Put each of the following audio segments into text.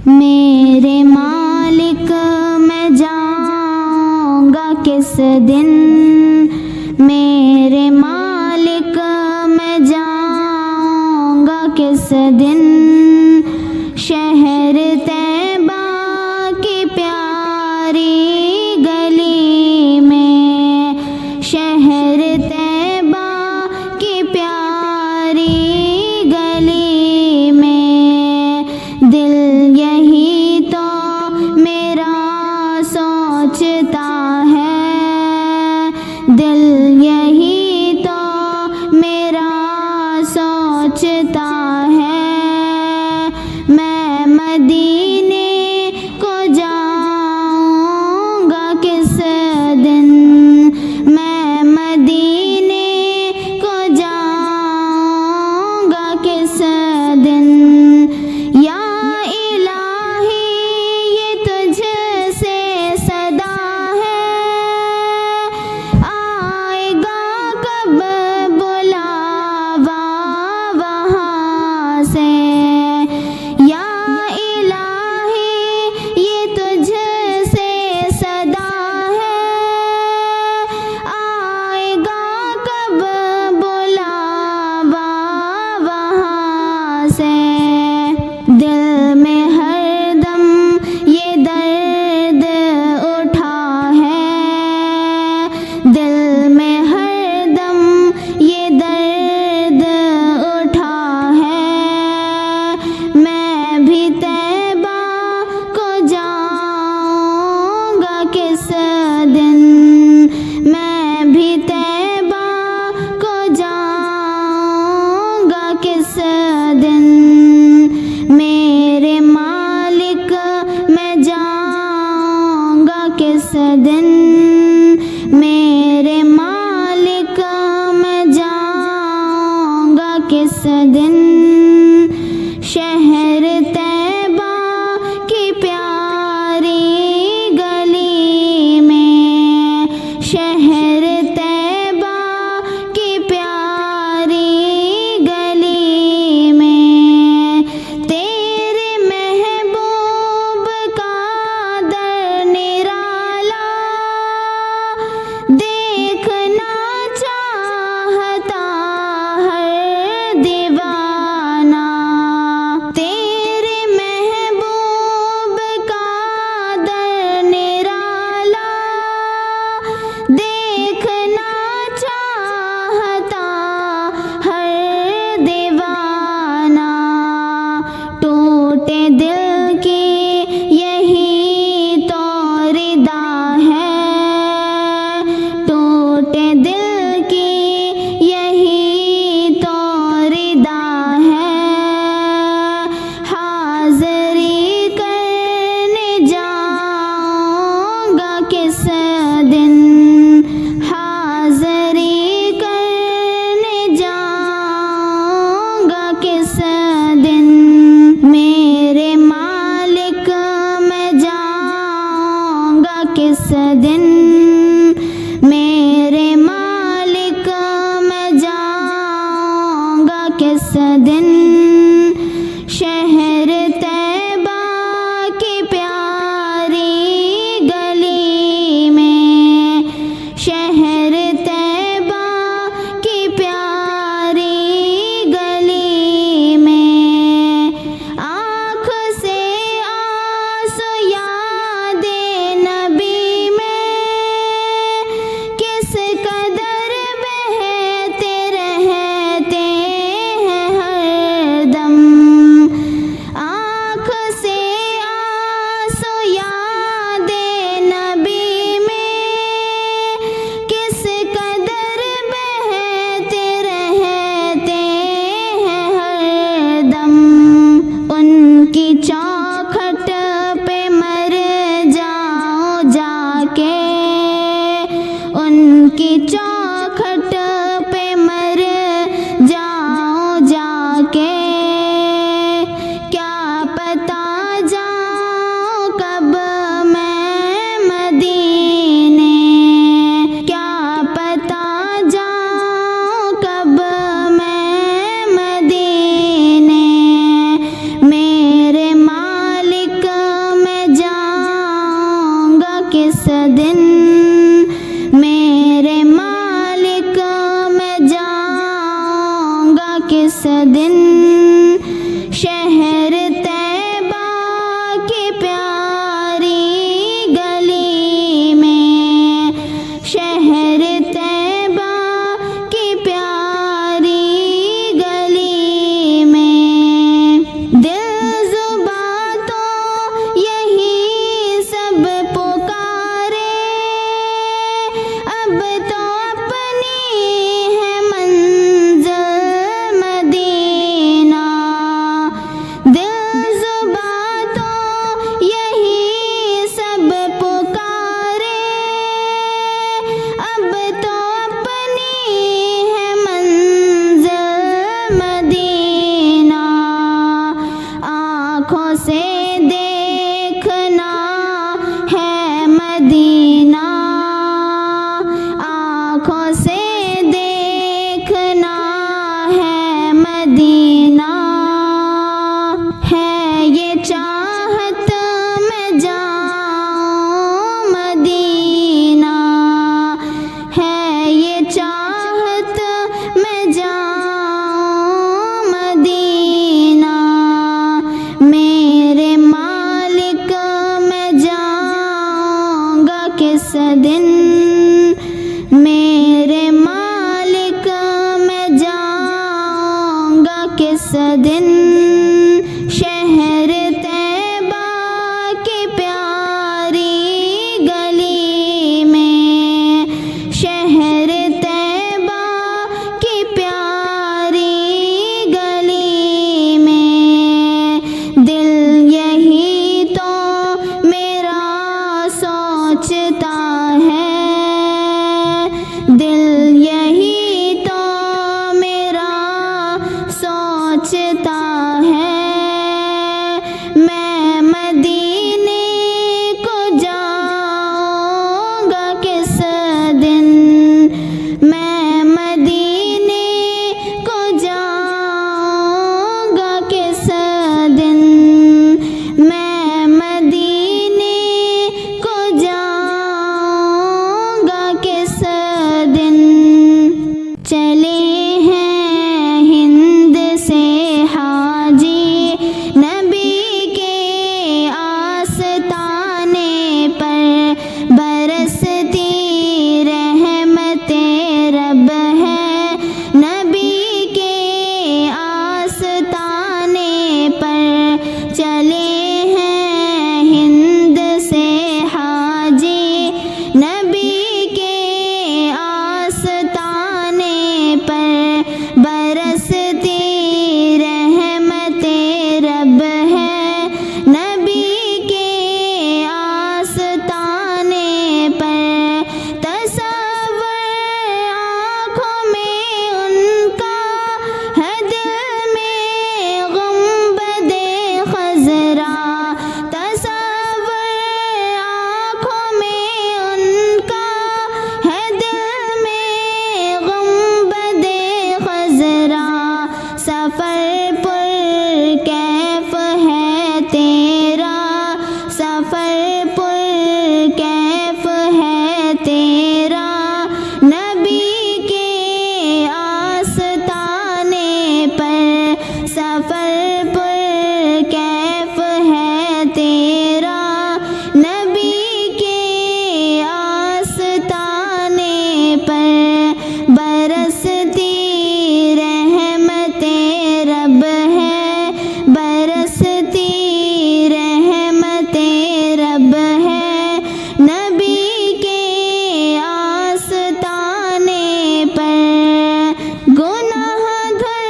میرے مالک میں جاؤں گا کس دن، میرے مالک میں جاؤں گا کس دن، شہر طیبہ کی پیاری گلی میں، شہر طیبہ کی پیاری گلی میں، دل یہی تو میرا سوچتا ہے، دل یہی تو میرا سوچتا ہے، میں مدینے کو جاؤں گا کس دن، میں مدینے کو جاؤں گا کس دن، یا الہی دن میرے مالک میں جاؤں گا کس دن شہر طیبہ کی پیاری گلی میں شہر طیبہ کی پیاری گلی میں دل زباں تو یہی سب پکارے اب تو اپنی ہے منزل مدینہ دل زباں تو یہی سب پکارے اب تو اپنی ہے منزل مدینہ آنکھوں سے دیکھنا ہے مدینہ آنکھوں سے دیکھنا ہے مدینہ ہے یہ چاہت میں جاؤں مدینہ ہے یہ چاہت میں جاؤں مدینہ میرے مالک میں جاؤں گا کس دن میرے مالک میں جاؤں گا کس دن شہر طیبہ کی پیاری گلی میں شہر طیبہ کی پیاری گلی میں دل یہی تو میرا سوچتا ہے دل یہی تو میرا سوچتا ہے میں مدینے کو جاؤں گا کس دن میں مدینے کو جاؤں گا کس دن میں مدینے کو جاؤں گا کس دن چلے ہیں ہند سے حاجی نبی کے آستانے پر برستی رحمت رب ہے نبی کے آستانے پر چلے ہیں ہند سے حاجی نبی کے آستانے پر برستی رحمت رب ہے نبی کے آستانے پر تصور آنکھوں میں ان کا ہے دل میں گنبد خضرا تصور آنکھوں میں ان کا ہے دل میں گنبد خضرا سفر پر کیف ہے تیرا سفر پر کیف ہے تیرا نبی کے آستانے پر سفر پر کیف ہے تیرا نبی کے آستانے پر برستی رحمت رب ہے برستی رحمت رب ہے نبی کے آستانے پر گناہ دھر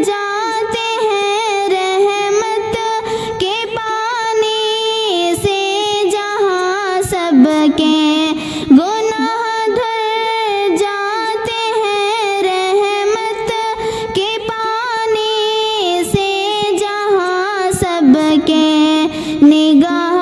جاتے ہیں رحمت کے پانی سے جہاں سب کے گناہ دھر جاتے ہیں رحمت کے پانی سے جہاں سب کے نگاہ